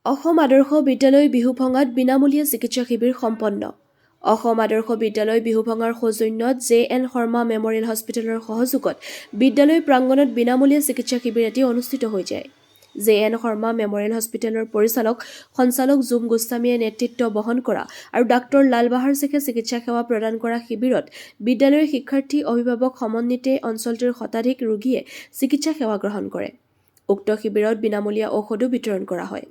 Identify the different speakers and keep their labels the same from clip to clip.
Speaker 1: অসম আদৰ্শ বিদ্যালয় বিহুভঙাত বিনামূলীয়া চিকিৎসা শিবিৰ সম্পন্ন। অসম আদৰ্শ বিদ্যালয় বিহুভঙাৰ সৌজন্যত JN শৰ্মা মেমৰিয়েল হস্পিটেলৰ সহযোগত বিদ্যালয় প্ৰাংগণত বিনামূলীয়া চিকিৎসা শিবিৰ এটি অনুষ্ঠিত হৈ যায়। JN শৰ্মা মেমৰিয়েল হস্পিটেলৰ পৰিচালক সঞ্চালক জুম গোস্বামীয়ে নেতৃত্ব বহন কৰা আৰু ডাক্তৰ লাল বাহাৰ শেখে চিকিৎসা সেৱা প্ৰদান কৰা শিবিৰত বিদ্যালয়ৰ শিক্ষাৰ্থী অভিভাৱক সমন্বিতে অঞ্চলটোৰ শতাধিক ৰোগীয়ে চিকিৎসা সেৱা গ্ৰহণ কৰে। উক্ত শিবিৰত বিনামূলীয়া ঔষধো বিতৰণ কৰা হয়।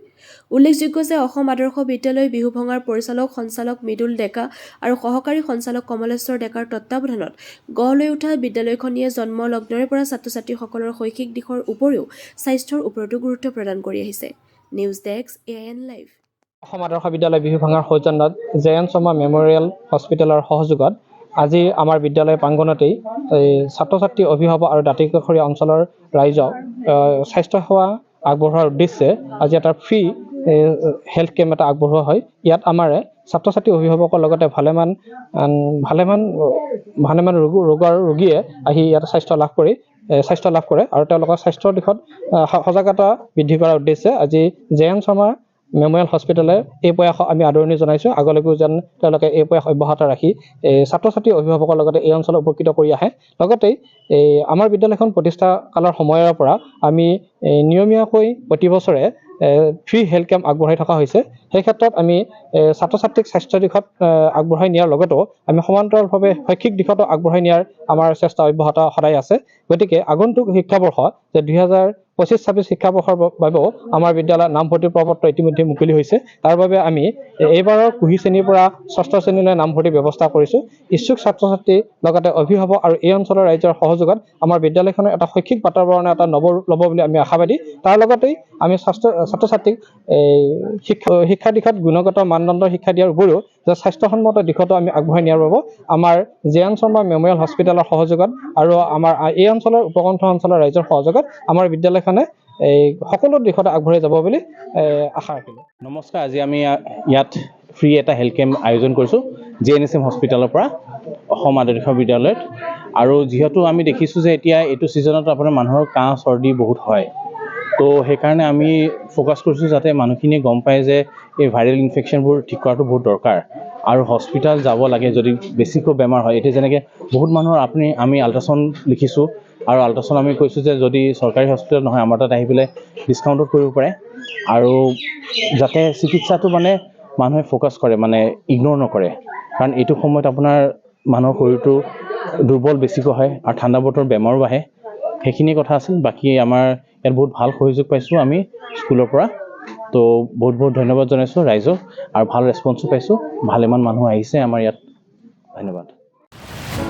Speaker 1: উল্লেখযোগ্য যে অসম আদৰ্শ বিদ্যালয় বিহুভঙাৰ পৰিচালক সঞ্চালক মৃদুল ডেকা আৰু সহকাৰী সঞ্চালক কমলেশ্বৰ ডেকাৰ তত্বাৱধানত গঢ় লৈ উঠা বিদ্যালয়খনিয়ে জন্ম লগ্নৰে পৰা ছাত্ৰ-ছাত্ৰীসকলৰ শৈক্ষিক দিশৰ উপৰিও স্বাস্থ্যৰ ওপৰতো গুৰুত্ব প্ৰদান কৰি আহিছে। News desk AIN live.
Speaker 2: Assam আদৰ্শ বিদ্যালয় বিহুভঙাৰ সৌজন্যত JN শৰ্মা মেমৰিয়েল হস্পিটেলৰ সহযোগত আজি আমাৰ বিদ্যালয় প্ৰাংগণতেই ছাত্ৰ-ছাত্ৰী অভিভাৱক আৰু দাঁতিকাষৰীয়া অঞ্চলৰ ৰাইজক স্বাস্থ্য সেৱা আগবঢ়োৱাৰ উদ্দেশ্যে আজি এটা ফ্ৰী হেল্থ কেম্প এটা আগবঢ়োৱা হয়। ইয়াত আমাৰ ছাত্ৰ-ছাত্ৰী অভিভাৱকৰ লগতে ভালেমান ৰোগীয়ে আহি ইয়াত স্বাস্থ্য লাভ কৰে আৰু তেওঁলোকৰ স্বাস্থ্যৰ দিশত সজাগতা বৃদ্ধি কৰাৰ উদ্দেশ্যে আজি JN শৰ্মা মেমৰিয়েল হস্পিটেলে এই প্ৰয়াস আমি আদৰণি জনাইছোঁ। আগলৈকো যেন তেওঁলোকে এই প্ৰয়াস অব্যাহত ৰাখি ছাত্ৰ-ছাত্ৰী অভিভাৱকৰ লগতে এই অঞ্চল উপকৃত কৰি আহে। লগতে আমাৰ বিদ্যালয়খন প্ৰতিষ্ঠা কালৰ সময়ৰ পৰা আমি নিয়মীয়াকৈ প্ৰতি বছৰে ফ্ৰী হেল্থ কেম্প আগবঢ়াই থকা হৈছে। সেই ক্ষেত্ৰত আমি ছাত্ৰ-ছাত্ৰীক স্বাস্থ্য দিশত আগবঢ়াই নিয়াৰ লগতো আমি সমান্তৰালভাৱে শৈক্ষিক দিশতো আগবঢ়াই নিয়াৰ আমাৰ চেষ্টা অব্যাহত সদায় আছে। গতিকে আগন্তুক শিক্ষাবৰ্ষ যে 2025-26 শিক্ষাবৰ্ষৰ বাবেও আমাৰ বিদ্যালয়ত নামভৰ্তি প্ৰপত্ৰ ইতিমধ্যে মুকলি হৈছে। তাৰ বাবে আমি এইবাৰৰ কুহি শ্ৰেণীৰ পৰা 6ষ্ঠ শ্ৰেণীলৈ নামভৰ্তিৰ ব্যৱস্থা কৰিছোঁ। ইচ্ছুক ছাত্ৰ-ছাত্ৰী লগতে অভিভাৱক আৰু এই অঞ্চলৰ ৰাইজৰ সহযোগত আমাৰ বিদ্যালয়খনৰ এটা শৈক্ষিক বাতাবৰণে এটা নৱ ল'ব বুলি আমি আশাবাদী। তাৰ লগতেই আমি ছাত্ৰ-ছাত্ৰীক শিক্ষা দিশত গুণগত মানদণ্ডৰ শিক্ষা দিয়াৰ উপৰিও যে স্বাস্থ্যসন্মত দিশতো আমি আগবঢ়াই নিয়াৰ বাবে আমাৰ JN শৰ্মা মেমৰিয়েল হস্পিটেলৰ সহযোগত আৰু আমাৰ এই অঞ্চলৰ উপকণ্ঠ অঞ্চলৰ ৰাইজৰ সহযোগত আমাৰ বিদ্যালয়খনে সকলো দিশতে আগবঢ়াই যাব বুলি আশা ৰাখিলোঁ।
Speaker 3: নমস্কাৰ, আজি আমি ইয়াত ফ্ৰী এটা হেল্থ কেম্প আয়োজন কৰিছোঁ JNSM হস্পিটেলৰ পৰা অসম আদৰ্শ বিদ্যালয়ত। আৰু যিহেতু আমি দেখিছোঁ যে এতিয়া এইটো ছিজনত আপোনাৰ মানুহৰ কাহ চৰ্দি বহুত হয়, তো সেইকাৰণে আমি ফ'কাছ কৰিছোঁ যাতে মানুহখিনিয়ে গম পায় যে এই ভাইৰেল ইনফেকশ্যনবোৰ ঠিক কৰাটো বহুত দৰকাৰ আৰু হস্পিটেল যাব লাগে যদি বেছিকৈ বেমাৰ হয়। এতিয়া যেনেকৈ বহুত মানুহৰ আমি আল্ট্ৰাচাউণ্ড লিখিছোঁ আৰু আল্ট্ৰাচাউণ্ড আমি কৈছোঁ যে যদি চৰকাৰী হস্পিটেল নহয় আমাৰ তাত আহি পেলাই ডিছকাউণ্টত কৰিব পাৰে। আৰু যাতে চিকিৎসাটো মানে মানুহে ফ'কাছ কৰে, মানে ইগন'ৰ নকৰে, কাৰণ এইটো সময়ত আপোনাৰ মানুহৰ শৰীৰটো দুৰ্বল বেছিকৈ হয় আৰু ঠাণ্ডা বতৰ বেমাৰো বাঢ়ে। সেইখিনি কথা আছিল। বাকী আমাৰ ইয়াত বহুত ভাল সহযোগ পাইছোঁ আমি স্কুলৰ পৰা, তো বহুত ধন্যবাদ জনাইছোঁ ৰাইজক আৰু ভাল ৰেছপন্সো পাইছোঁ। ভালেমান মানুহ আহিছে আমাৰ ইয়াত। ধন্যবাদ।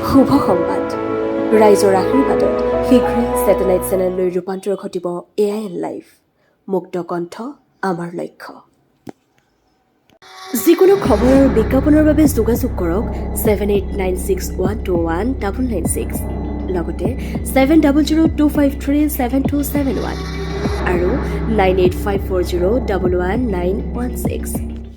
Speaker 1: শুভ সংবাদ, ৰাইজৰ আশীৰ্বাদত শীঘ্ৰে ছেটেলাইট চেনেললৈ ৰূপান্তৰ ঘটিব AIN লাইভ। মুক্ত কণ্ঠ আমাৰ লক্ষ্য। যিকোনো খবৰ আৰু বিজ্ঞাপনৰ বাবে যোগাযোগ কৰক 7896121996 লগতে 7002537271 আৰু 9854011916।